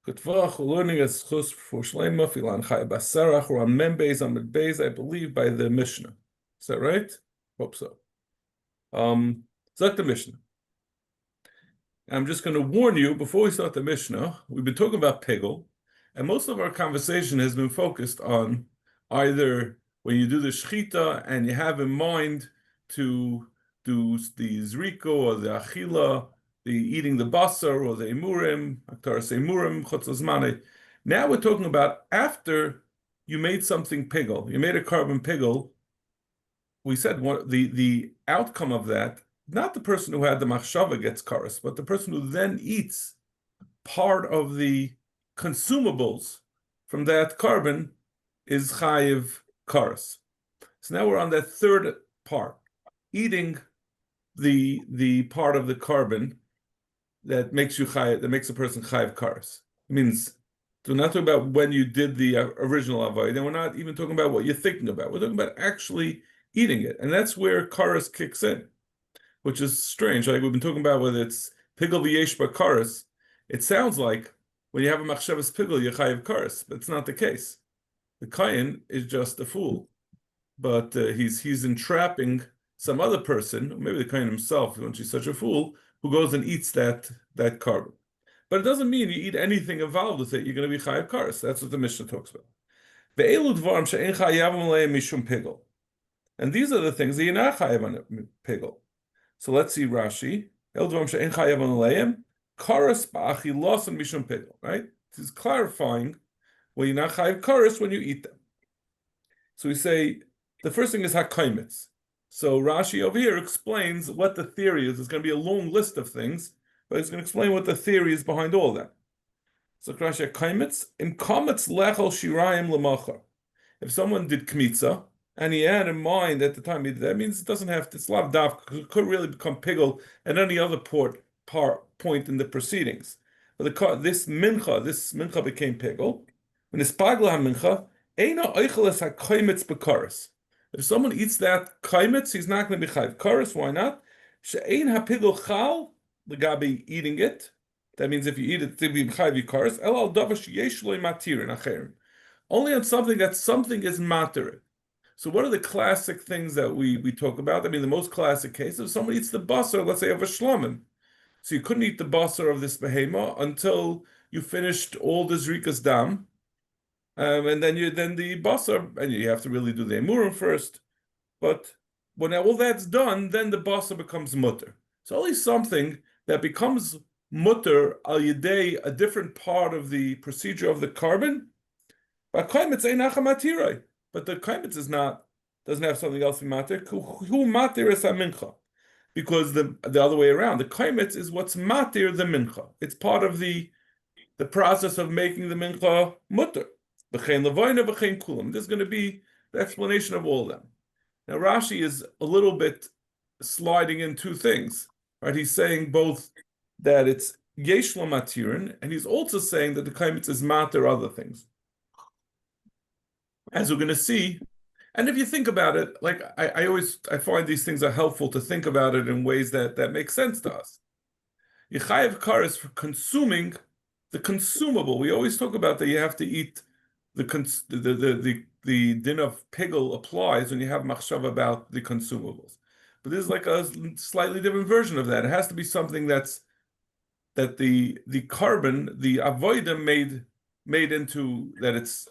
We're learning as chus for Shlema Filan Chai Basarach or on Membeis Amid Beis, I believe, by the Mishnah. Is that right? Hope so. Zak the Mishnah. I'm just going to warn you before we start the Mishnah. We've been talking about pigel, and most of our conversation has been focused on either when you do the shchita and you have in mind to do the zriko or the achila, the eating the basar or the emurim, aktaras emurim, chotzazmane. Now we're talking about after you made something pigel, you made a carbon pigel. We said the outcome of that, not the person who had the machshava gets karas, but the person who then eats part of the consumables from that carbon is chayiv karas. So now we're on that third part, eating the part of the carbon that makes you chayiv, that makes a person chayiv karas. It means we're not talking about when you did the original avodah, and we're not even talking about what you're thinking about. We're talking about actually eating it, and that's where karas kicks in, which is strange. Like we've been talking about whether it's pigel v'yesh karas. It sounds like when you have a machshavas pigel, you chayiv karas, but it's not the case. The kayin is just a fool, but he's entrapping some other person, or maybe the kayin himself, when she's such a fool, who goes and eats that carbon. But it doesn't mean you eat anything involved with it, you're going to be chayiv karas. That's what the Mishnah talks about. Ve'elu dvarim she'en chayavim lehem mishum pigel. And these are the things that you're not chayiv on pigel. So let's see Rashi. El dvarim she'en chayavim lehem karas ba'achilos and mishum pigel. Right? This is clarifying when you're not chayiv karas when you eat them. So we say the first thing is hakaimitz. So Rashi over here explains what the theory is. It's going to be a long list of things, but he's going to explain what the theory is behind all that. So Rashi hakaimitz im kametz lechol shirayim lemacha. If someone did kmitza and he had in mind at the time he did that, means it doesn't have to. It's lav dav. It could really become pigel at any other point in the proceedings. But this mincha became pigel. When it's pagla mincha, eina oicheles hakaimitz bekaris. If someone eats that kaimitz, he's not going to be chayiv karas. Why not? She'ein hapigel chal legabi eating it. That means if you eat it, to be chayiv karas. El al davar sheyesh lo matirin acherim. Only on something that something is matir. So what are the classic things that we talk about? I mean, the most classic case is someone eats the basar, let's say, of a shlamim. So you couldn't eat the basar of this behema until you finished all the zrikas dam. And then the basar, and you have to really do the emurim first. But when all that's done, then the basar becomes mutter. So only something that becomes mutter al yedei, a different part of the procedure of the carbon. But the kaimitz doesn't have something else in matir. Who matir is a mincha? Because the other way around, the kaimitz is what's matir the mincha. It's part of the process of making the mincha mutter. This is going to be the explanation of all of them. Now Rashi is a little bit sliding in two things. Right? He's saying both that it's yesh lo matirin, and he's also saying that the kaimitz is matir other things. As we're going to see, and if you think about it, like I find these things are helpful to think about it in ways that make sense to us. Yechayev karas for consuming the consumable. We always talk about that you have to eat the din of pigel applies when you have machshava about the consumables. But this is like a slightly different version of that. It has to be something that the carbon, the avoida made into that it's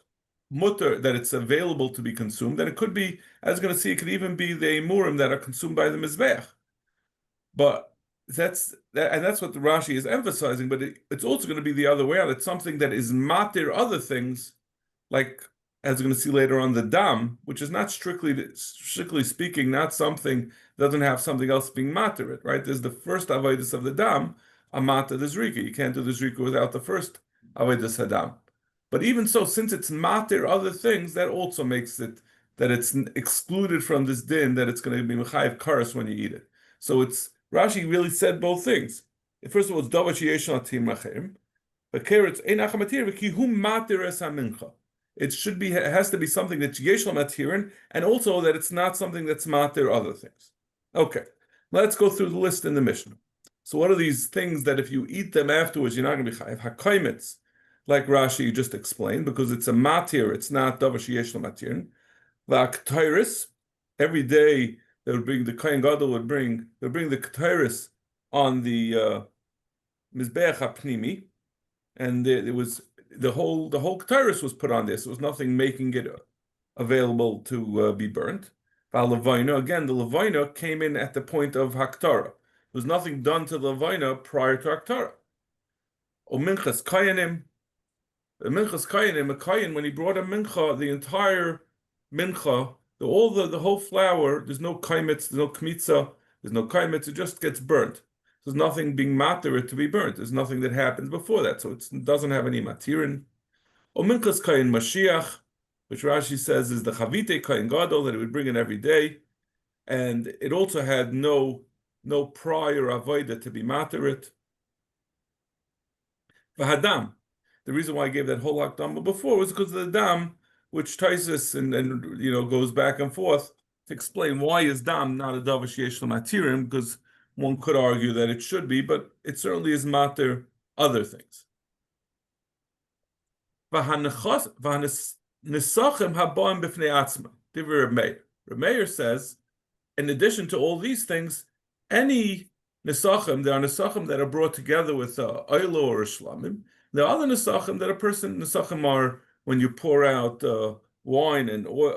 mutter, that it's available to be consumed. And it could be, as we're going to see, it could even be the emurim that are consumed by the mizbeach. But that's what the Rashi is emphasizing. But it's also going to be the other way out. It's something that is matir other things, like as we're going to see later on, the dam, which is not strictly speaking, not something that doesn't have something else being matir it. Right? There's the first avodas of the dam, a matir the zrika. You can't do the zrika without the first avodas hadam. But even so, since it's matir other things, that also makes it that it's excluded from this din, that it's going to be mechayiv karas when you eat it. So it's Rashi really said both things. First of all, it's davar sheyesh latim machim, but karetz ein achamatir v'kihu matir es hamincha. It has to be something that's yesh matirin, and also that it's not something that's matir other things. Okay, let's go through the list in the Mishnah. So what are these things that if you eat them afterwards, you're not going to be chayiv? Hakaimitz. like Rashi just explained, because it's a matir, it's not davar sheyesh matirin. V'aktoris, every day they would bring, the Kohen Gadol would bring the k'tairis on the mizbeach hapnimi, and it was the whole k'tairis was put on this. There was nothing making it available to be burnt. Levina, again, the levina came in at the point of haktara. There was nothing done to the levina prior to haktara. O minchas kayanim, a kayan, when he brought a mincha, the entire mincha, the whole flour, there's no kaimitz, there's no kmitza, there's no kaimitz, it just gets burnt. There's nothing being matir to be burnt. There's nothing that happens before that, so it doesn't have any matirin. O minchas kayan mashiach, which Rashi says is the chavite kayan gadol, that it would bring in every day, and it also had no prior avodah to be matirit. V'hadam. The reason why I gave that whole hakdama before was because of the dam, which Taisus and goes back and forth to explain why is dam not a davar sheyesh matirim, because one could argue that it should be, but it certainly is matir other things. Nisachim haboim b'fnei atzma. Divrei Reb Meir. Reb Meir says, in addition to all these things, any nisachim, there are nisachim that are brought together with oilo or a shlamim. There are other nisachim that nisachim are when you pour out wine and with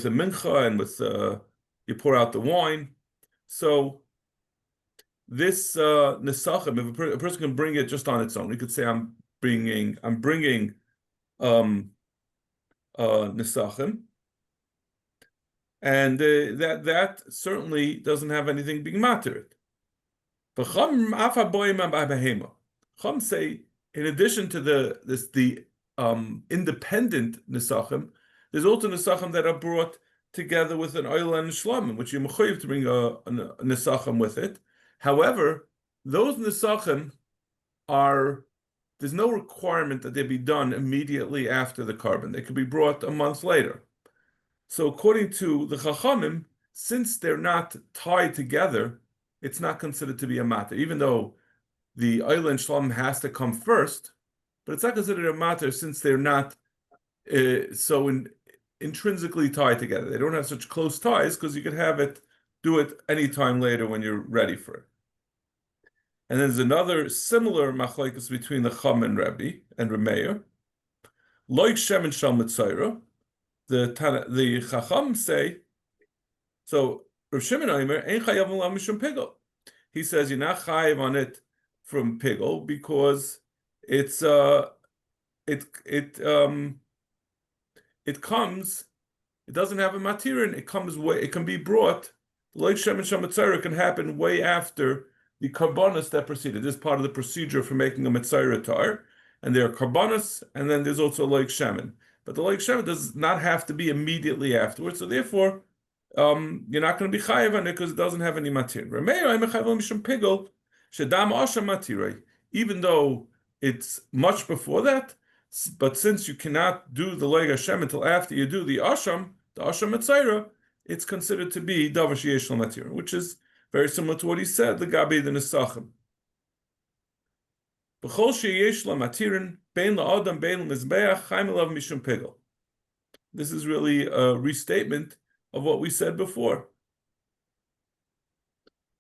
the mincha and with you pour out the wine. So this nisachim, if a person can bring it just on its own, he could say, I'm bringing nisachim, and that certainly doesn't have anything being matir. Chum say, in addition to the independent nisachim, there's also nisachim that are brought together with an oil and shlamim, which you're mechuyev to bring a nisachim with it. However, those nisachim there's no requirement that they be done immediately after the carbon. They could be brought a month later. So according to the Chachamim, since they're not tied together, it's not considered to be a matter, even though the oil and shlam has to come first, but it's not considered a matter since they're not intrinsically tied together. They don't have such close ties because you could do it any time later when you're ready for it. And there's another similar machlokes between the Chum and Rebbe and Remeir. Loik Shem and Shal Mitzayra. The Chacham say, so Rav Shimon Omer ein chayav olam mishum pigel. He says you're not chayav on it from pigel because it doesn't have a matirin. It can be brought. Like Shem and Shal Mitzayra can happen way after the karbonos that preceded. This is part of the procedure for making a mitzayra tar, and there are karbonos, and then there's also like shemen. But the like shemen does not have to be immediately afterwards. So therefore, you're not going to be chayiv on it because it doesn't have any matir. Even though it's much before that, but since you cannot do the like Hashem until after you do the asham mitzayra, it's considered to be davar sheyesh matir, which is very similar to what he said, the Gabi the Nesachim. B'chol sheyesh matirin bein la'adam bein l'mizbeach chaim elav mishum pigel. This is really a restatement of what we said before.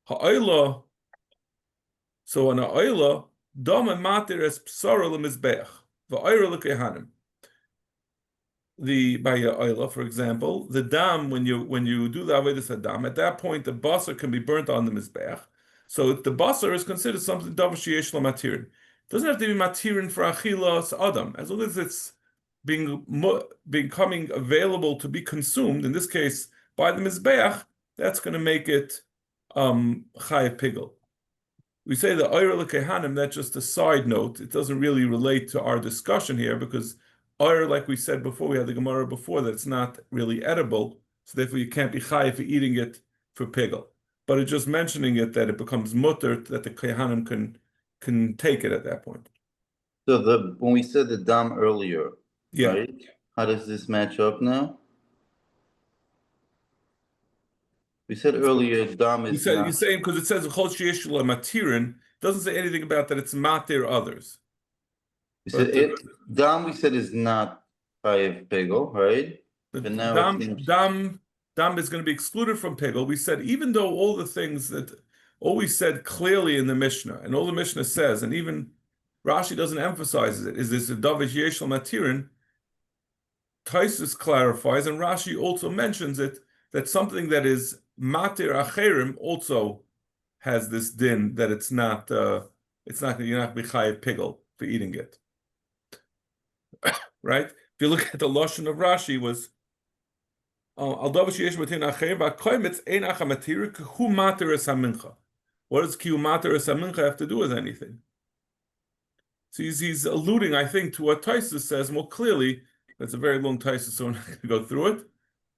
Ha'ayla, so an ha'ayla, dam and matir es psara l'mizbeach, v'ayra l'kehanim. By oila, for example, the dam, when you do the avodas hadam, at that point the basar can be burnt on the mizbeach. So the basar is considered something davar sheyesh lo matirin. It doesn't have to be matirin for achilas adam, as long as it's becoming available to be consumed. In this case, by the mizbeach, that's going to make it chayav pigel. We say the oira lekehanim. That's just a side note. It doesn't really relate to our discussion here because or, like we said before, we had the Gemara before, that it's not really edible, so therefore you can't be chayiv for eating it for pigel. But it's just mentioning it that it becomes mutter, that the kehanim can take it at that point. So when we said the dam earlier, yeah, right? How does this match up now? We said earlier dam is you're saying because it says chol sheyesh lo matirin, doesn't say anything about that it's matir others. So dam we said is not chayiv pigel, right? The But now dam is going to be excluded from pigel. We said even though all the things that always said clearly in the Mishnah, and all the Mishnah says, and even Rashi doesn't emphasize it, is this a davish yeshel matirin? Taisus clarifies, and Rashi also mentions it, that something that is matir acherim also has this din that it's not you're not b'chayev pigel for eating it, right? If you look at the lashon of Rashi was al davar sheyesh matir acherim v'koimitz ein acha matir hu matir es hamincha. What does ki hu matir es hamincha have to do with anything? So he's alluding, I think, to what Taisus says more clearly. It's a very long Taisus, so I'm not going to go through it.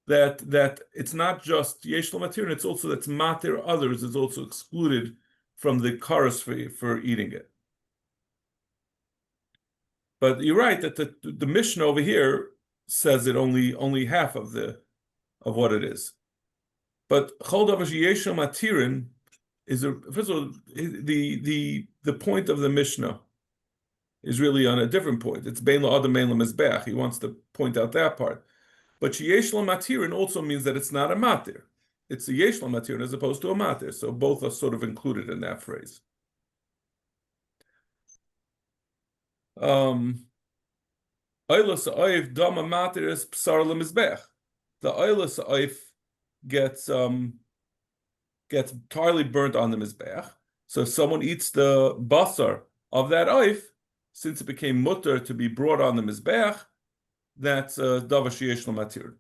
That it's not just yesh matir, it's also that's matir others is also excluded from the chorus for eating it. But you're right that the Mishnah over here says it only half of what it is. But chol davar sheyesh matirin is first of all the point of the Mishnah is really on a different point. It's bein la'adam bein la'mizbeach. He wants to point out that part. But sheyesh matirin also means that it's not a matir. It's a yesh matirin as opposed to a matir. So both are sort of included in that phrase. Oila sa'oif dama matir is psar la'mizbeach. The oila sa'oif gets entirely burnt on the mizbeach. So if someone eats the basar of that oif, since it became mutter to be brought on the mizbeach, that's davar sheyesh lo matir.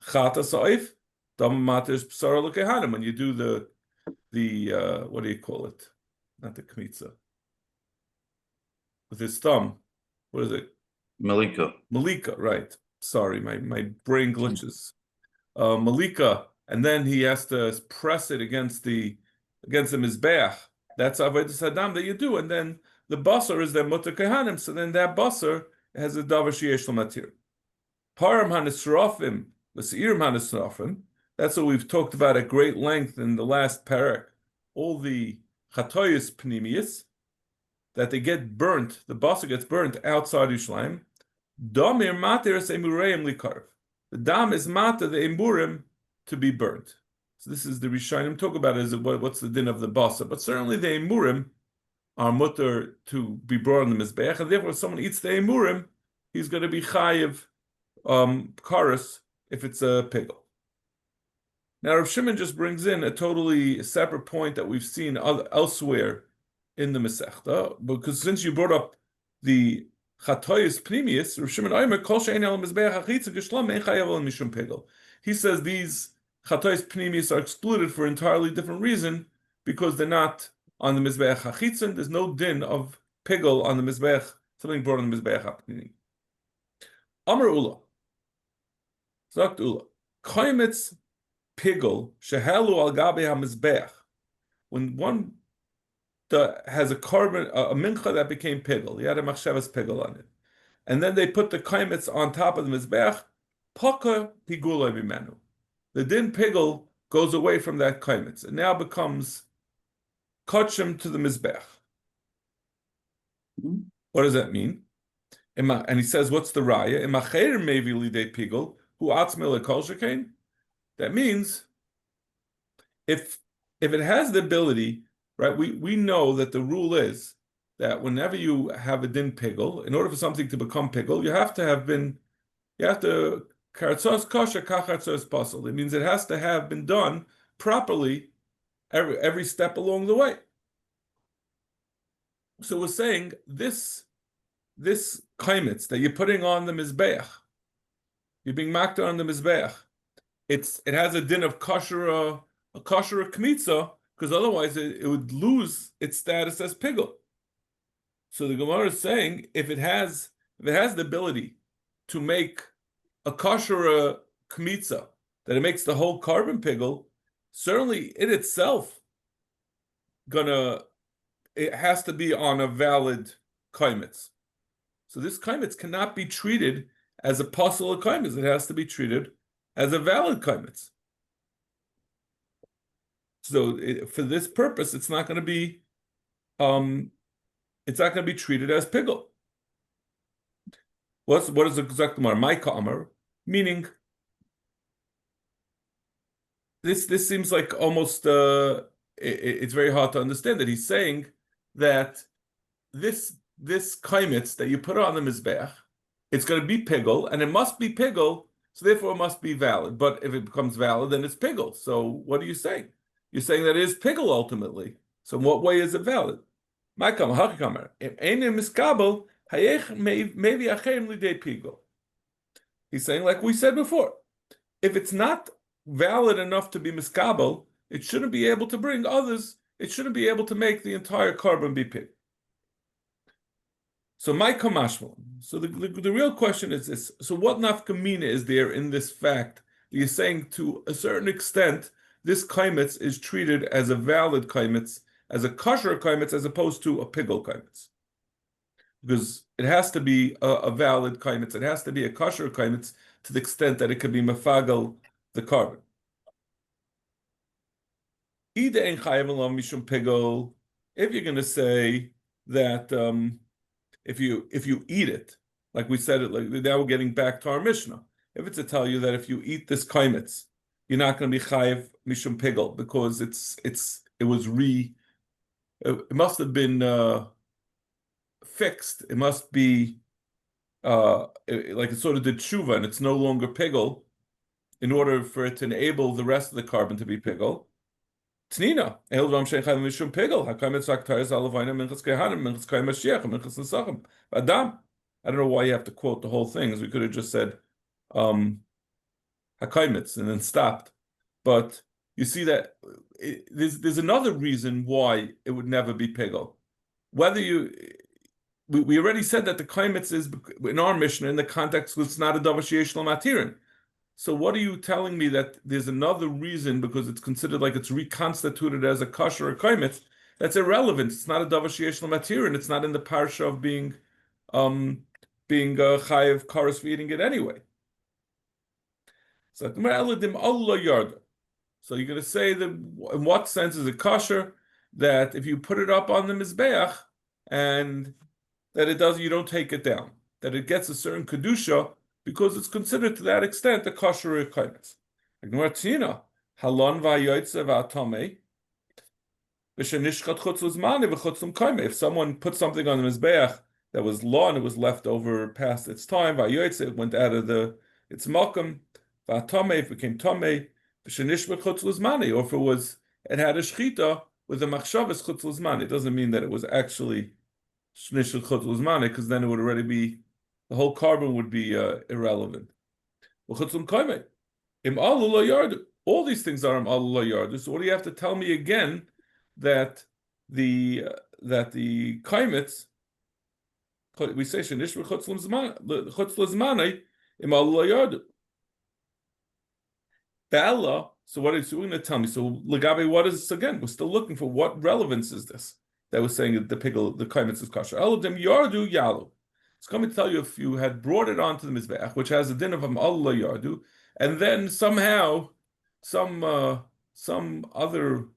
Chata sa'if, dama matir is psara l'kehanim. When you do the what do you call it? Not the kmitza. With his thumb, what is it? Malika. Malika, right? Sorry, my brain glitches. Malika, and then he has to press it against the mizbeach. That's avodas hadam that you do, and then the basar is their mutter kehanim, so then that basar has a davar sheyesh lo matir. Param hanisrafim, l'seirim hanisrafim. That's what we've talked about at great length in the last parak. All the chatoyis pnimius that they get burnt, the basar gets burnt outside Yerushalayim. Damir matir es emureim likarv. The dam is matir the emurim to be burnt. So this is the Rishonim talk about it as what's the din of the basar, but certainly the emurim are mutter to be brought on the mizbeach, and therefore if someone eats the emurim, he's going to be chayiv chorus if it's a pigel. Now Rav Shimon just brings in a totally separate point that we've seen elsewhere in the Masechta, because since you brought up the chatoyis pnimius, Rav Shimon Omer kol she'ein el mizbeach achitza gishlam ein chayav el mishum pigel. He says these chatoyis pnimius are excluded for an entirely different reason, because they're not on the mizbeach hachitzin. There's no din of pigel on the mizbeach, something brought on the mizbeach happening. Amar Ula, Zakt Ula, Kaimitz pigel shehelu al gabe hamizbeach. When one has a carbon, a mincha that became pigel, he had a machshavas pigel on it, and then they put the kaimitz on top of the mizbeach, paka piguloi bimenu. The din pigel goes away from that kaimitz. It now becomes kachim to the mizbeach. What does that mean? And he says, what's the raya? That means if it has the ability, right? We know that the rule is that whenever you have a din pigel, in order for something to become pigel, you have to kartzos kosher kachartzos basal. It means it has to have been done properly every step along the way. So we're saying this kaimitz that you're putting on the mizbeach, you're being makta on the mizbeach, it has a din of kosher kmitza, because otherwise it would lose its status as pigel. So the Gemara is saying if it has the ability to make a kosher kmitza, that it makes the whole carbon pigel, certainly it itself it has to be on a valid kaimitz. So this kaimitz cannot be treated as a pasul kaimitz. It has to be treated as a valid kaimitz. So for this purpose, it's not going to be it's not going to be treated as pigul. What is the exact Gemara? My Amar, meaning this seems like almost it's very hard to understand that he's saying that this kaimitz that you put on the mizbeach, it's going to be pigul, and it must be pigul, so therefore it must be valid. But if it becomes valid, then it's pigul. So what are you saying? You're saying that it is pigul ultimately. So in what way is it valid? My Kamar, Hakikamar, if einem miskabel, hayech maybe achem lidei pigul. He's saying, like we said before, if it's not valid enough to be miskabel, it shouldn't be able to bring others. It shouldn't be able to make the entire carbon be pig. So my kamashmal. So the real question is this. So what nafkamina is there in this fact that you're saying to a certain extent this kaimitz is treated as a valid kaimitz, as a kosher kaimitz, as opposed to a pigul kaimitz? Because it has to be a valid kaimitz. It has to be a kosher kaimitz to the extent that it could be mafagal the carbon. If you're going to say that if you eat it, like we said it, like now we're getting back to our Mishnah. If it's to tell you that if you eat this kaimitz, you're not going to be chayiv mishum pigel because it must have been fixed. It must be like it sort of did tshuva and it's no longer pigel in order for it to enable the rest of the carbon to be pigel. Tnina, el ram shechayiv mishum pigel. Hakaimitz aktaris alavayna minchas kehanim minchas kayim mashiach minchas nesachim adam. I don't know why you have to quote the whole thing. We could have just said hakaimitz and then stopped. But you see that there's another reason why it would never be pigel. Whether we already said that the kaimitz is in our Mishnah in the context it's not a davar sheyesh lo matirin. So what are you telling me that there's another reason because it's considered like it's reconstituted as a kosher or kaimitz? That's irrelevant. It's not a davar sheyesh lo matirin. It's not in the parsha of being chayiv karas for eating it anyway. So you're going to say that in what sense is it kosher that if you put it up on the mizbeach and that you don't take it down, that it gets a certain kedusha because it's considered to that extent a kosher or kaimitz. If someone put something on the mizbeach that was law and it was left over past its time, it went out of its malkum. If it became tamei, or if it had a shchita with a machshavas chutz l'zman, it doesn't mean that it was actually shnishul chutz l'zman, because then it would already be the whole carbon would be irrelevant. All these things are im alu lo yardu. So what do you have to tell me again that the kaimitz we say shnishul chutz l'zman im alu lo yardu. So what is going to tell me? So Lagabe, what is this again? We're still looking for what relevance is this that was saying that the kaimitz is kosher. Elodim yardu yalu. It's going to tell you if you had brought it onto the mizbeach, which has a din of Allah yardu, and then somehow some other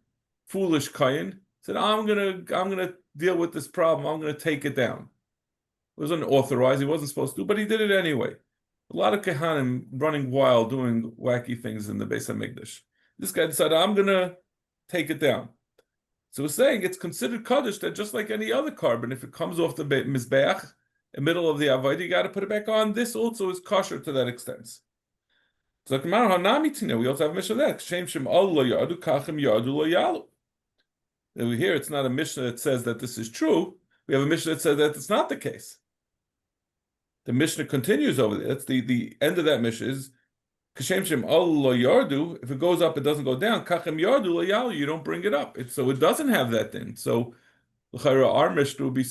foolish kayin said, I'm gonna deal with this problem. I'm gonna take it down. It wasn't authorized. He wasn't supposed to, but he did it anyway. A lot of kehanim running wild, doing wacky things in the Beis HaMikdash. This guy decided, I'm going to take it down. So we're saying it's considered kaddish that just like any other carbon, if it comes off the mizbeach, in the middle of the avodah, you got to put it back on. This also is kosher to that extent. So we also have a Mishnah there. Over here, it's not a Mishnah that says that this is true. We have a Mishnah that says that it's not the case. The Mishnah continues over there. That's the end of that Mishnah is Kashem Shem lo yardu. If it goes up, it doesn't go down. Kachem yardu lo yalu. You don't bring it up. So it doesn't have that din. So our Mishnah would be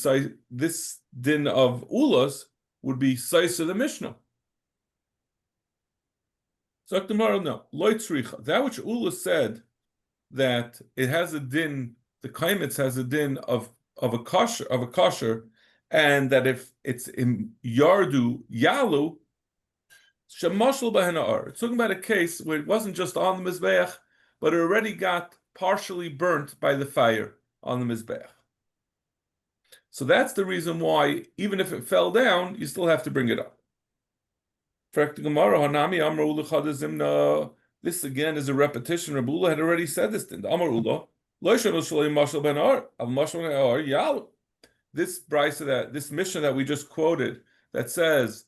this din of ulas would be size of the Mishnah. So tomorrow, no loy tzricha. That which Ula said that it has a din. The kaimitz has a din of a kosher. And that if it's in yardu yalu, shemashal b'hena'ar. It's talking about a case where it wasn't just on the mizbeach, but it already got partially burnt by the fire on the mizbeach. So that's the reason why, even if it fell down, you still have to bring it up. This again is a repetition. Rabbi Ula had already said this. This brisa, this mission that we just quoted, that says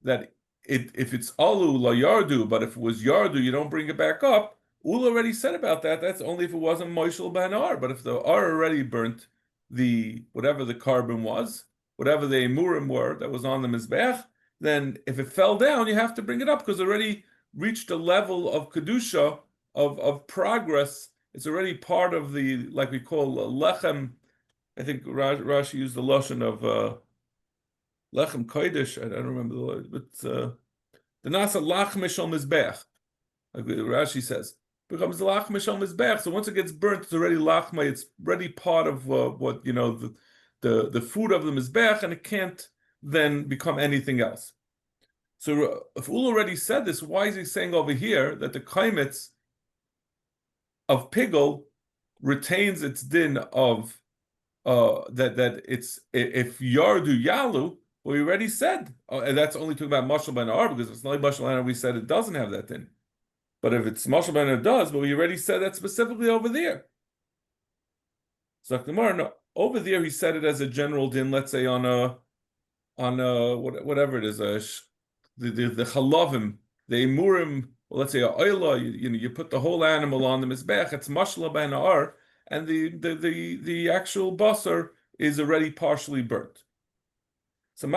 that if it's alu la yardu, but if it was yardu, you don't bring it back up. Ula already said about that. That's only if it wasn't moishel ben ar. But if the ar already burnt the whatever the carbon was, whatever the emurim were that was on the mizbeach, then if it fell down, you have to bring it up because it already reached a level of kedusha of progress. It's already part of the, like we call lechem. I think Rashi used the lashon of lechem kodesh. I don't remember the word, but the nasa lachmish al mizbeach. Rashi says becomes lachmish al mizbeach. So once it gets burnt, it's already lachma. It's already part of what the food of the mizbeach, and it can't then become anything else. So if Ul already said this, why is he saying over here that the kaimitz of pigel retains its din of that it's if yardu yalu? Well, we already said, and that's only talking about mashal ben ar, because if it's not mashal ben ar, we said it doesn't have that din. But if it's mashal ben ar, it does. But we already said that specifically over there. So no, over there he said it as a general din. Let's say on whatever it is, the chalavim, the emurim. Well, let's say a oila. You put the whole animal on the mizbech. It's mashal ben ar, and the actual basar is already partially burnt. So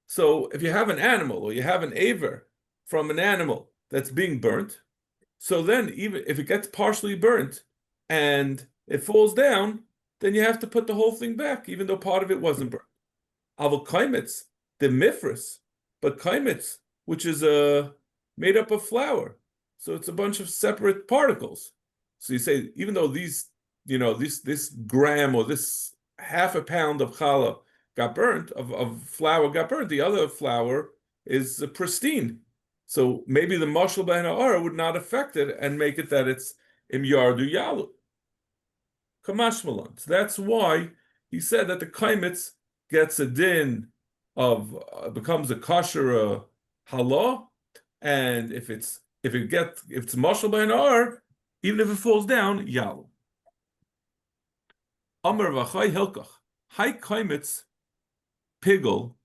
So if you have an animal or you have an aver from an animal that's being burnt, so then even if it gets partially burnt and it falls down, then you have to put the whole thing back, even though part of it wasn't burnt. Aval kaimitz, the mifras, but kaimitz, which is made up of flour, so it's a bunch of separate particles. So you say, even though these, this gram or this half a pound of challah got burnt, of flour got burnt, the other flour is pristine. So maybe the mashal ben ha'ara would not affect it and make it that it's im yardu yalu. Kamashmalan. So that's why he said that the kaimitz gets a din of becomes a kosher halah, and if it's mashal ben ha'ara, even if it falls down, yalu. Amar v'chai hilkach, hai kaimitz pigel,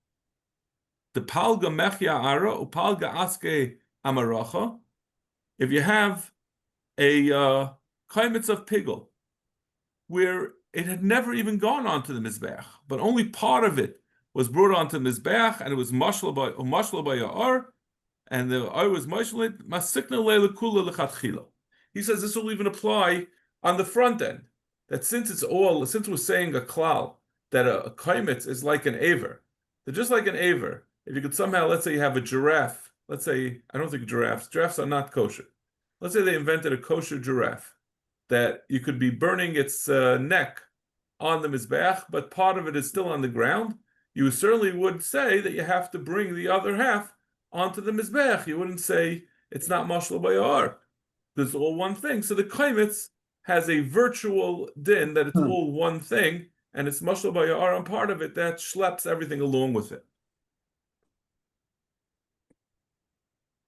the palga mechya ara or palga aske amaracha. If you have a kaimitz of pigel where it had never even gone onto the mizbeach, but only part of it was brought onto the mizbeach, and it was mashal by ar, and the ar was mashal masikna le'lekula lechatchila. He says this will even apply on the front end. That since we're saying a klal, that a kaimitz is like an aver, that just like an aver, if you could somehow, let's say you have a giraffe, let's say, I don't think giraffes are not kosher. Let's say they invented a kosher giraffe, that you could be burning its neck on the mizbeach, but part of it is still on the ground. You certainly would say that you have to bring the other half onto the mizbeach. You wouldn't say it's not mashal bayar. There's all one thing. So the kaimitz has a virtual din that it's all one thing, and it's mashal bayar on part of it that schleps everything along with it.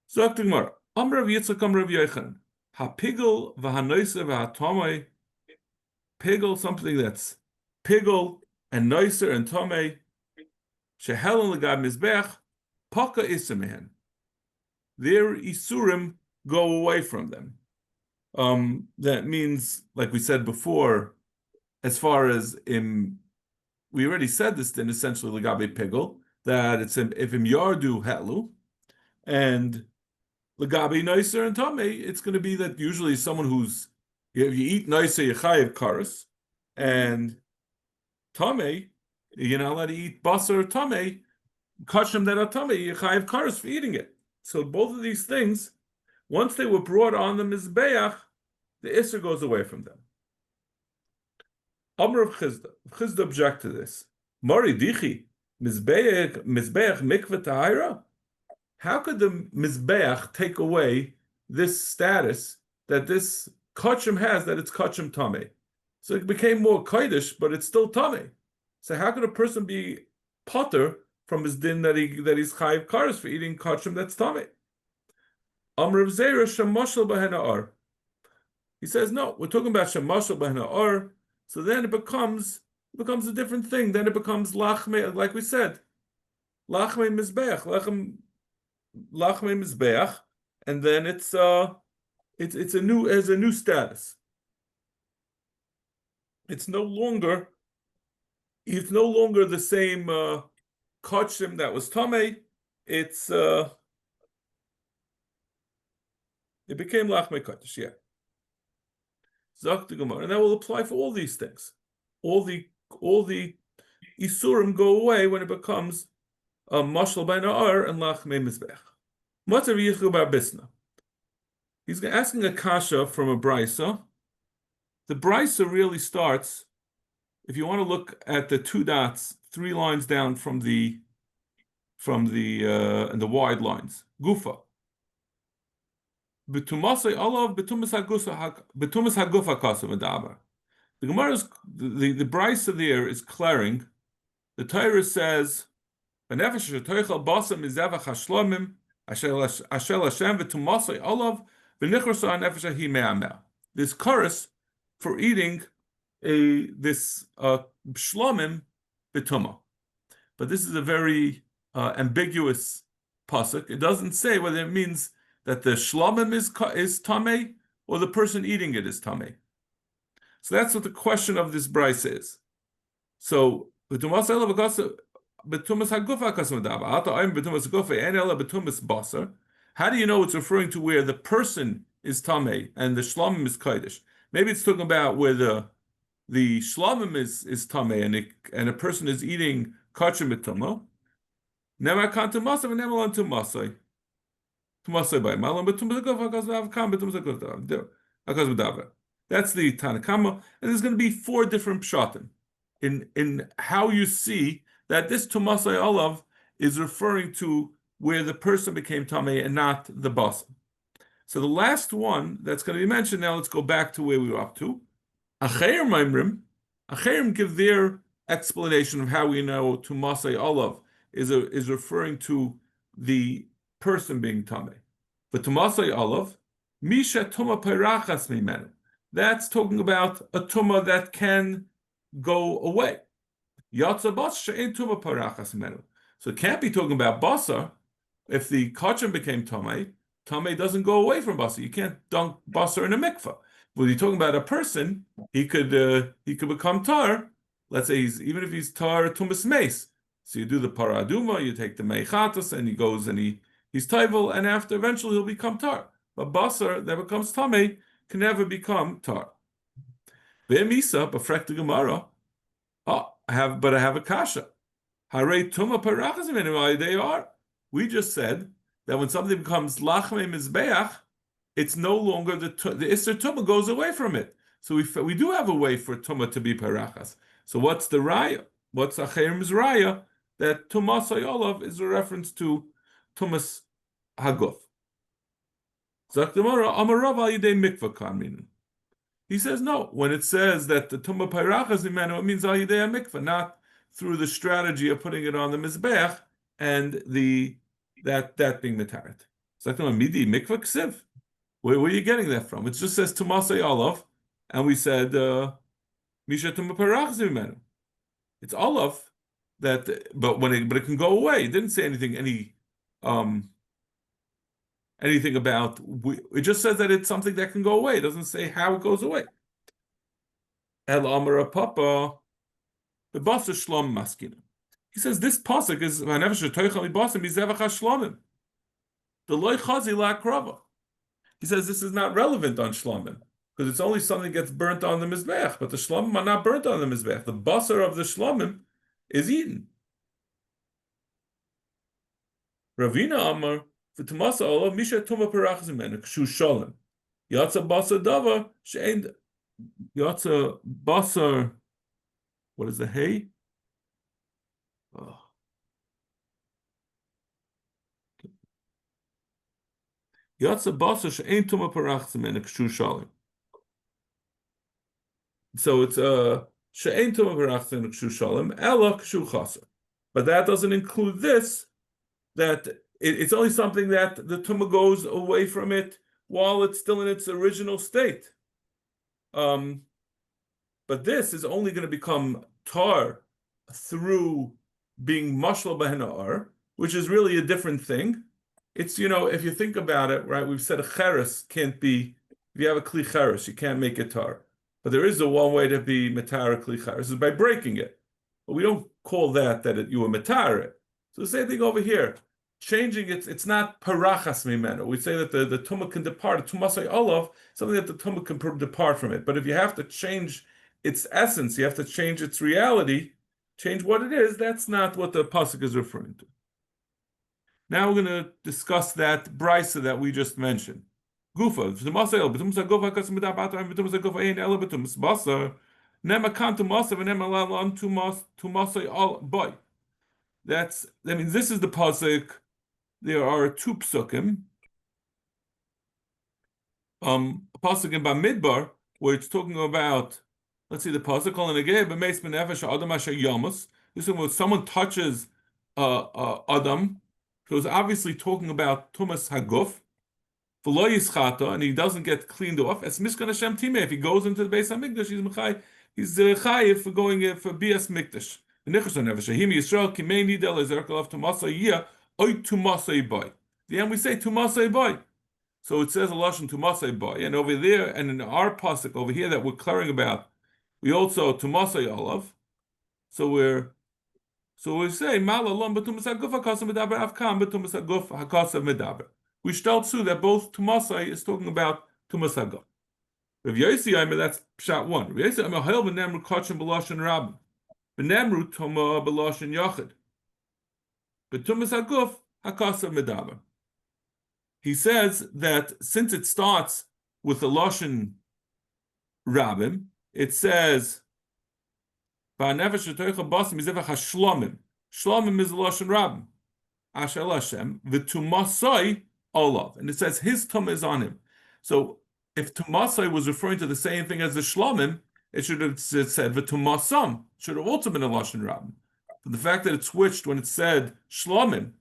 So Amr Rav Yitzchak Amr Rav Yochanan, hapigel v'hanoise v'hatomei, pigel, something that's pigel and noiser and tomei, shehelen legab mizbech, paka isamehen. Their isurim go away from them. That means, like we said before, as far as we already said this then essentially legabe pigel, that it's if im yardu helu, and legabe noiser and tomei, it's going to be that usually someone who's, if you eat noiser, you chayiv karas, and tomei, you're not allowed to eat basar or tomei, kashim that are tomei, you chayiv karas for eating it. So both of these things, once they were brought on the mizbeach, the isser goes away from them. Amr of Chizda object to this. Mari dichi mizbeach mikveh tahira. How could the mizbeach take away this status that this kachim has, that it's kachim tameh? So it became more kodesh, but it's still tamei. So how could a person be potter from his din that he's chayiv kares for eating kachim that's tamei? Amr Zera shemashal b'hena ar. He says no. We're talking about shemashal b'hena ar. So then it becomes a different thing. Then it becomes lachme, like we said, lachme mizbeach, lachme mizbeach, and then it's a new status. It's no longer the same kachim that was tamei. It became lachme kodesh, yeah. Zok the Gemara, and that will apply for all these things. All the isurim go away when it becomes mashal by na'ar and lachme mizbech. Motzei v'yichlu bar bisna. He's asking a kasha from a brisa. The brisa really starts, if you want to look at the two dots, 3 lines down from the and the wide lines. Gufa. Betumasay olav betumas hagufa kasav adabar. The Gemara is the brisa there is clearing. The Torah says, "V'nefesh shetoichel basam mizevach hashlomim ashel Hashem v'tumasay olav v'nichrasa nefesh ahi me'amel." This chorus for eating this shlomim b'tumah, but this is a very ambiguous pasuk. It doesn't say whether it means that the shlomim is tamei or the person eating it is tamei. So that's what the question of this brisa is. So how do you know it's referring to where the person is tamei and the shlomim is kodesh? Maybe it's talking about where the shlomim is tamei and a person is eating kachim b'tumah. Nemar kantu masav and nemar lantu masay. That's the Tanakama, and there's going to be 4 different pshatim in how you see that this Tumasai Olav is referring to where the person became Tameh and not the boss. So the last one that's going to be mentioned now, let's go back to where we were up to. Acherim give their explanation of how we know Tumasai Olav is referring to the person being tamei. But tumasay olav, misha tuma perachas mimenu. That's talking about a tuma that can go away. Yatsa bas she'en tuma perachas mimenu. So it can't be talking about basar. If the kachim became tamei doesn't go away from basar. You can't dunk basar in a mikvah. When you're talking about a person, he could become tar. Let's say even if he's tar tumas meis. So you do the paraduma, you take the meichatas, and he goes and he's taivel, and after eventually he'll become tar. But basar that becomes tamei can never become tar. Ve'emisa, but frek the Gemara. I have a kasha. Harei tuma parachas minu they are. We just said that when something becomes lachme mizbeach, it's no longer the iser tuma goes away from it. So we do have a way for tuma to be parachas. So what's the raya? What's acherim's raya? That tumas hayolav is a reference to tumas haguf. Zakdemara amarav al yidei mikvah kaminin. He says no. When it says that the tumah payrachas imenu, it means al yidei mikvah, not through the strategy of putting it on the mizbeach and that being mitaret. Zakdemara midi mikvah ksiv. Where are you getting that from? It just says tumas hayolav, and we said misha tumah payrachas imenu. It's olav. But it can go away. It didn't say anything about. It just says that it's something that can go away. It doesn't say how it goes away. El Amara Papa, the Basar Shlom Maskina. He says this pasuk is Vanefesh Toichal Basar Mizevach Shlomim. The Loy Chazi La Krava. He says this is not relevant on Shlomim because it's only something that gets burnt on the mizbeach, but the Shlomim are not burnt on the mizbeach. The Basar of the Shlomim is eaten. Ravina Amar v'tumasa olav misha tuma perachas imenu kshu shalom yatsa basar dava she'en yatsa basar. What is the hay? Yatsa basar she'en tuma perachas imenu kshu shalom. So it's she'ein tumah v'rachtzin kshu shalom ela kshu chaser. But that doesn't include this, that it's only something that the tumah goes away from it while it's still in its original state. But this is only going to become tar through being mashal b'hena'ar, which is really a different thing. It's, if you think about it, right, we've said a cheres can't be, if you have a kli cheres, you can't make it tar. But there is a one way to be metar kli cheres, is by breaking it. But we don't call that you were metar it. So the same thing over here. Changing it's not parachas mimeno. We say that the tumah can depart, tumasay olav, something that the tumah can depart from it. But if you have to change its essence, you have to change its reality, change what it is, that's not what the pasuk is referring to. Now we're going to discuss that brisa that we just mentioned. Gufa, that means this is the pasuk. There are two psukim. A pasuk in Bamidbar where it's talking about, let's see, the pasuk calling again, this is when someone touches Adam. So it's obviously talking about Tumas Haguf, and he doesn't get cleaned off. It's Mishkan Hashem Timeh. If he goes into the Beis HaMikdash, he's chayiv for going for Bias Mikdash. The end we say Tumasai boy. So it says a lashon Tumasai boy, and over there, and in our pasuk over here that we're clearing about, we also Tumasai olav. So we say Malalom b'tumas haguf hakasav medaber avkam b'tumas haguf hakasav medaber. We shtal too that both Tumasai is talking about Tumas haguf. Rav Yosi Aimer, that's pshat one. Rav Yosi Aimer hail v'nemru kachim b'lashon rabim. V'nemru tuma b'lashon yachid. B'tumas haguf hakasav medaber. He says that since it starts with the lashon rabim, it says Ba'nefesh shetoicha basim mizevach hashlomim. Shlomim is the lashon rabim. Ashel Hashem v'tumasai olav, and it says his tumah is on him. So if tumasai was referring to the same thing as the shlomim, it should have said v'tumasam. Should have also been a lashon rabim. But the fact that it switched when it said shlomim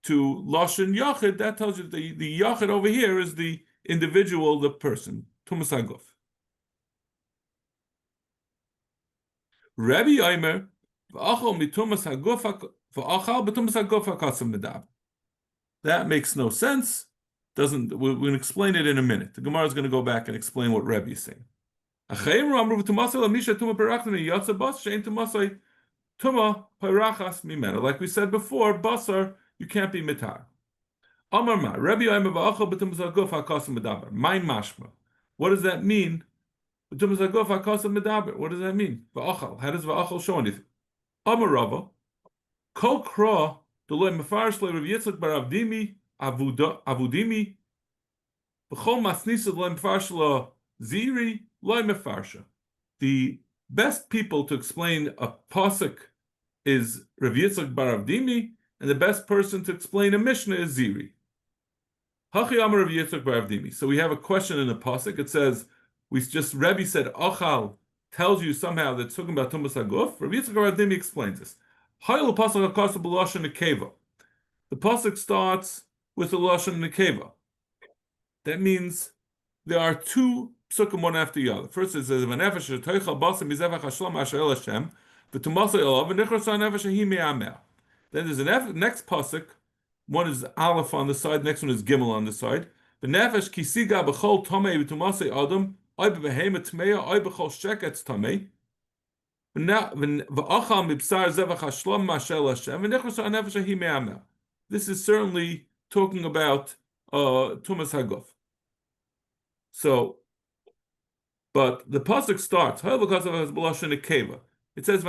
to lashon yachid, that tells you that the yachid over here is the individual, the person, tumas haguf. Rabbi Yomer, v'achol mitumas haguf v'achal b'tumas haguf hakasav medab. That makes no sense. We're going to explain it in a minute. The Gemara is going to go back and explain what Rebbe is saying. Like we said before, basar, you can't be mitar. What does that mean? What does that mean? How does va'achal show anything? Amar Rava, kol kra deloy mefarsh le Rav Yitzchak bar Avdimi avudimi b'chol masnisa deloy mefarsh le ziri loy mefarsha. The best people to explain a pasuk is Rav Yitzchak bar Avdimi, and the best person to explain a Mishnah is Ziri. Hachi Amar Rav Yitzchak bar Avdimi. So we have a question in the pasuk. It says, Rebbe said, Achal tells you somehow that it's talking about Tumas Haguf. Rav Yitzchak bar Avdimi explains this. The pasuk starts with the lashon nekeva. That means there are two psukim one after the other. First it says, "V'nefesh toichal basim mizevach hashlam asher el Hashem v'tumasay olav v'nichras ha'nefesh hi me'ameh." Then there's a next pasuk. One is aleph on the side, next one is gimel on the side. V'nefesh kisiga b'chol tomei v'tumasay adam oy b'beheim tmeya oy b'chol sheketz tomei. This is certainly talking about Tumas Haguf. So, but the pasuk starts. It says,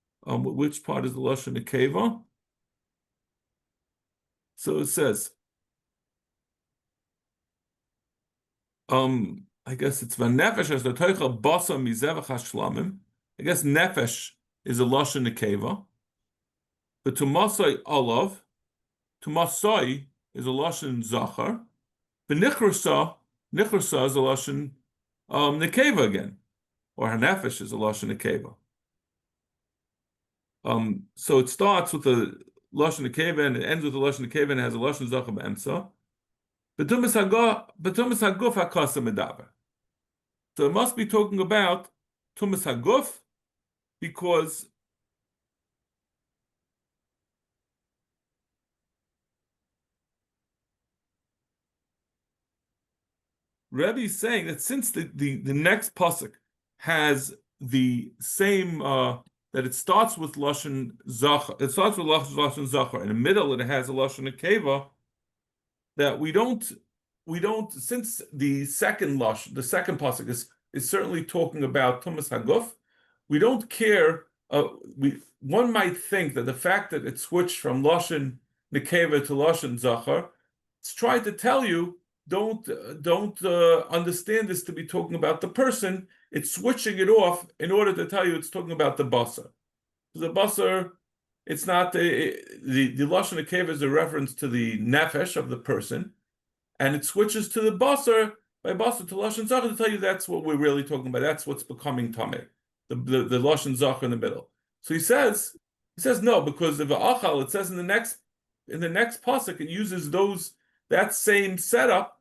which part is the lashon nekeva? So it says, I guess it's v'nefesh as the toichel basa mizevach hashlamim. I guess nefesh is a lashon nekeva. But to Motzei olav, to Motzei is a lashon zachar. The nichrasa is a lashon nekeva again, or hanefesh is a lashon nekeva. So it starts with the lashon nekeva and it ends with the lashon nekeva and it has a lashon zachar be'emsa. Betumas haguf hakasa medaber. So it must be talking about tumas haguf because Rebbe is saying that since the next pasuk has the same that it starts with lashon zachar, it starts with lashon zachar. In the middle, it has a lashon nekeva. That we don't since the second pasuk is certainly talking about tumas haguf. We don't care. One might think that the fact that it switched from lashon nekeva to lashon zachar, it's trying to tell you. Don't understand this to be talking about the person. It's switching it off in order to tell you it's talking about the basar. The basar, it's not the lashon nekeva is a reference to the nefesh of the person, and it switches to the basar by basar to lashon zachar to tell you that's what we're really talking about. That's what's becoming tameh, the lashon zachar in the middle. So he says no, because of the achal, it says in the next pasuk it uses that same setup.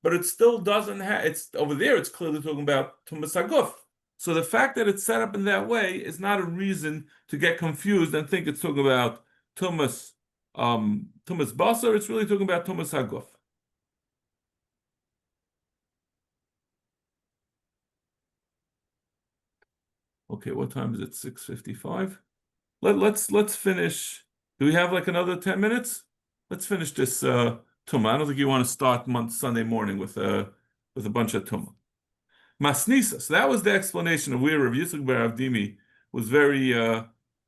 But it still doesn't have. It's over there. It's clearly talking about tumas haguf. So the fact that it's set up in that way is not a reason to get confused and think it's talking about tumas basar. It's really talking about tumas haguf. Okay, what time is it? 6:55. Let's finish. Do we have like another 10 minutes? Let's finish this Tumah. I don't think you want to start Sunday morning with a bunch of Tumah. Masnisa. So that was the explanation of where Rav Yitzchak bar Avdimi was very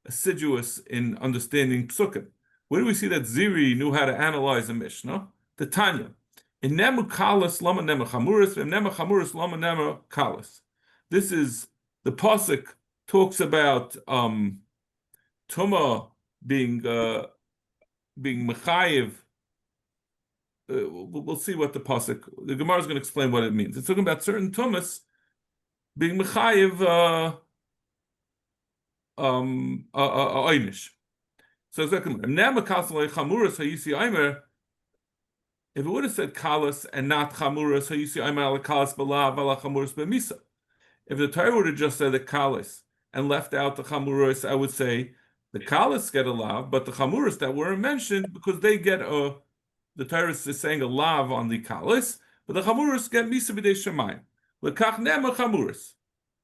assiduous in understanding psukim. Where do we see that Ziri knew how to analyze a Mishnah? The Tanya. In nemu kalas lama nemu chamuris, in nemu chamuris lama nemu kalas. This is the pasuk talks about Tumah being mechayiv. We'll see what the Gemara is going to explain what it means. It's talking about certain tumas being mechayiv einish. So exactly, if it would have said kalas and not chamuras, if the Torah would have just said the kalas and left out the chamuras, I would say the kalas get a lav, but the chamuras that weren't mentioned because they get a. The Torah is saying a lav on the kalis, but the chamuras get misa b'dei shemayim. Lekach nema chamuras.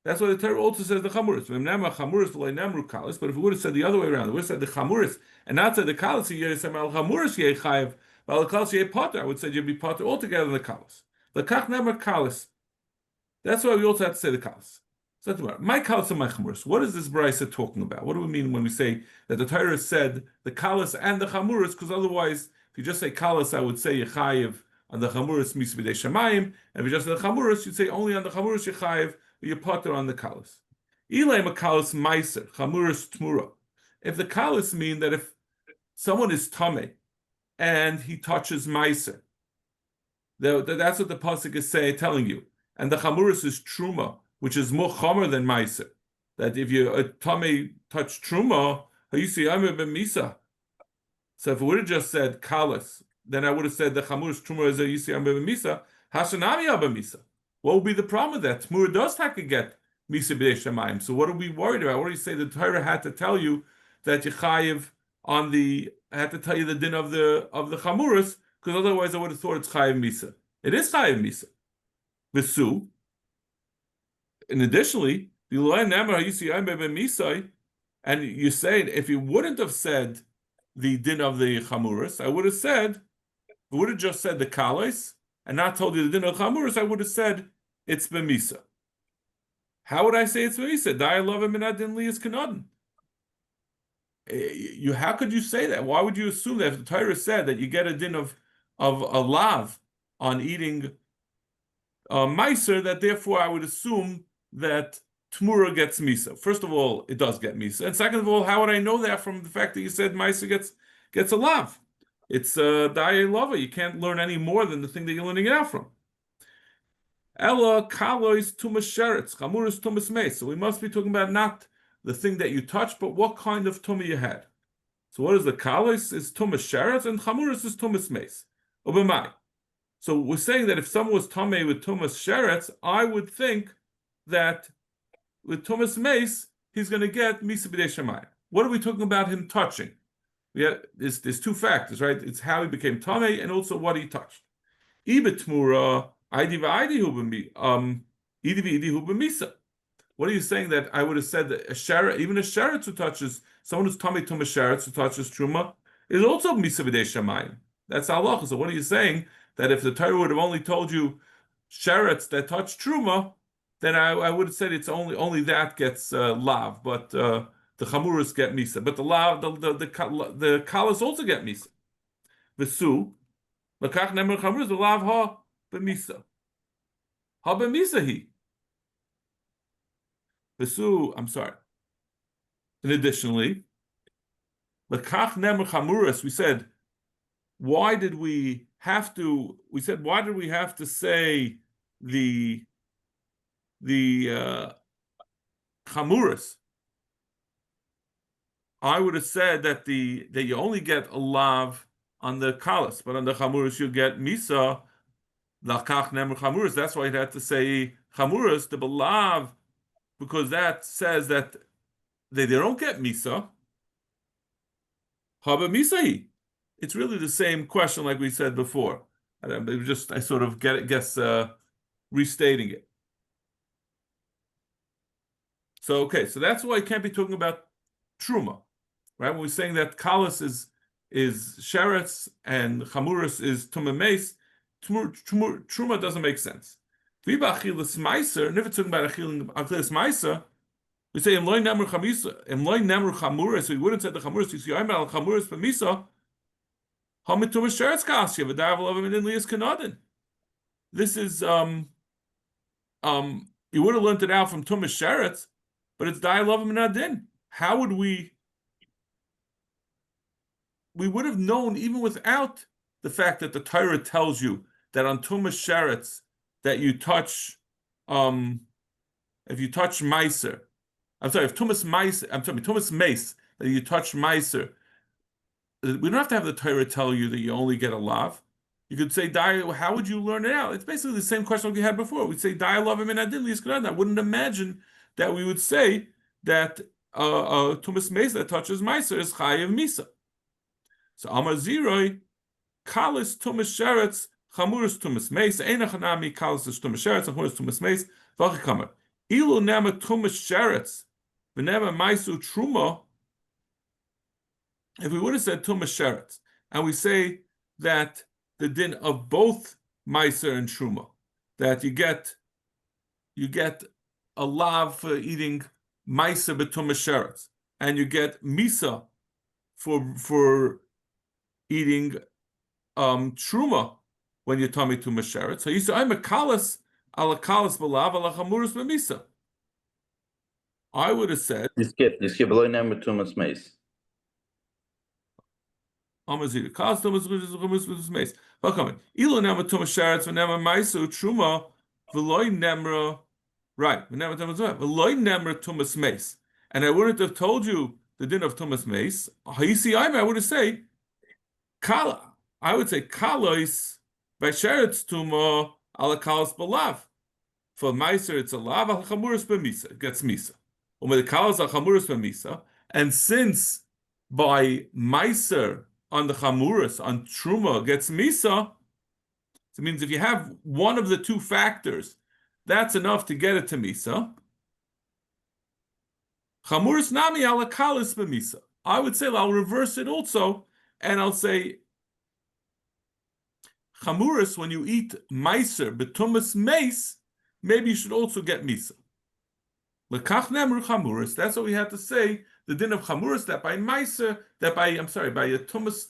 That's why the Torah also says the chamuras. Nema chamuras v'lei nemru kalis. But if it would have said the other way around, it would have said the chamuras and not said the kalis, you would have said al chamuras yeh chayev, al kalis yeh potter. I would say you'd be potter altogether in the kalis. Lekach nema kalis. That's why we also have to say the kalis. So my kalis and my chamuras. What is this brayso talking about? What do we mean when we say that the Torah said the kalis and the chamuras? Because otherwise. If you just say kalas, I would say yechayev on the chamuras misa b'dei shemayim. And if you just say the chamuras, you'd say only on the chamuras yechayev, you potter on the kalas. Ilay makalas meiser chamuras tmura. If the kalas mean that if someone is tameh and he touches meiser, that's what the pasuk is telling you. And the chamuras is truma, which is more chamer than meiser. That if you tameh touch truma, you see I'm a misa. So if it would have just said kalas, then I would have said the chamuras truma is a yisiyam b'misa, hashanami abamisa. What would be the problem with that? Tmura does have to get misa b'dei shemayim. So what are we worried about? What do you say? The Torah had to tell you that yechayev had to tell you the din of the chamuras, because otherwise I would have thought it's chayev misa. It is chayev misa. V'su. And additionally, the loy nemar yisiyam b'misa, and you say if you wouldn't have said the din of the chamuras, I would have just said the kalis and not told you the din of chamuras, I would have said it's b'misa. How would I say it's b'misa? Da'alava min din liyas kanadin. How could you say that? Why would you assume that if the Torah said that you get a din of a lav on eating meiser, that therefore I would assume that Tmura gets Misa. First of all, it does get Misa. And second of all, how would I know that from the fact that you said Maisa gets a lav? It's Daya Lava. You can't learn any more than the thing that you're learning it out from. Ella Kalois Tumas Sheretz, Chamuris Tumas Meis. So we must be talking about not the thing that you touched, but what kind of tumah you had. So what is the Kalois? Is Tumas Sheretz, and Chamuris is Tumas Meis. Obamai. So we're saying that if someone was Tameh with Tumas Sheretz, I would think that with Tumas Meis, he's going to get Misa B'dei Shemayim. What are we talking about him touching? There's two factors, right? It's how he became Tameh and also what he touched. Ibetmura, Idi v'Idi hu b'misa. What are you saying that I would have said that even a sheretz who touches, someone who's Tameh Tumas Sheretz who touches Truma, is also Misa B'dei Shemayim. That's halacha. So what are you saying? That if the Torah would have only told you sheretz that touch Truma, then I would have said it's only that gets lav, but the chamuras get misa. But the lav, the kalas also get misa. V'su, l'kach nemer chamuras the lav ha b'misa. Ha b'misa he. V'su, I'm sorry. And additionally, l'kach nemer chamuras, we said, why did we have to say the chamuras? I would have said that that you only get a lav on the kalas, but on the chamuras you get misa. Lakach nemer chamuras. That's why it had to say chamuras to belav, because that says that they don't get misa. Haba misahi. It's really the same question like we said before. I sort of guess restating it. So so that's why I can't be talking about truma, right? When we're saying that kalas is sheretz and chamuras is tumah meis, truma doesn't make sense. And if it's talking about achilas meiser, we say emloy namru chamuras. So we wouldn't say the chamuras. You see, I'm al chamuras b'misa. Hamitumas sheretz kasya v'dav lovim and lias kanadin. This is you would have learned it out from tumas sheretz, but it's Da'alavim and Adin. How would we would have known even without the fact that the Torah tells you that on Tumas Sheretz that you touch, if you touch Meiser, Tumas Meis, that you touch Meiser, we don't have to have the Torah tell you that you only get a lav. You could say, how would you learn it out? It's basically the same question we had before. We'd say, Da'alavim and Adin lias kanadin. I wouldn't imagine that we would say that Tumas Meis that touches Meiser is Chayav Misa. So Amar Ziroi, Kalis Tumas Sheretz, Chamuras Tumas Meis, Einachanami, Kalis is Tumas Sheretz, Chamuras Tumas Meis, Vachikamer. Ilu Nema Tumas Sheretz, V'nema Meisu Truma. If we would have said Tumas Sheretz, and we say that the din of both Meiser and Truma, that you get a lav for eating Meiser b'tumas sheretz, and you get misa for eating truma when you're tummy tumas sheretz. So you say I'm a kalas ala kalas b'lav ala chamuras b'misa. I would have said you skip below number tumas meis. Amazir kalas tumas chamuras meis. Welcome. Ilo nema tumas sheretz v'nema meisu truma v'loy nemra. Right, and I wouldn't have told you the din of Tumas Meis. I would say Kala. I would say Kalois by Sheretz Tuma ala Kalas b'lav. For Meiser it's a lav al Chamuras b'misa. It gets misa. With the Kalas al Chamuras b'misa, and since by Meiser on the Chamuras on Truma gets misa, it means if you have one of the two factors, that's enough to get it to Misa. Chamuris nami ala kalis b'misa. I would say I'll reverse it also, and I'll say Chamuris, when you eat Meiser b'tumas meis, maybe you should also get Misa. Lekach nemru Chamuris. That's what we had to say. The din of Chamuris that by Meiser, by a tumas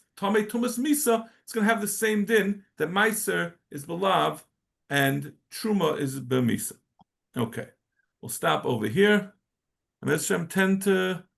Misa, it's going to have the same din that Meiser is belav and Truma is b'misa. Okay. We'll stop over here. And Hashem tend to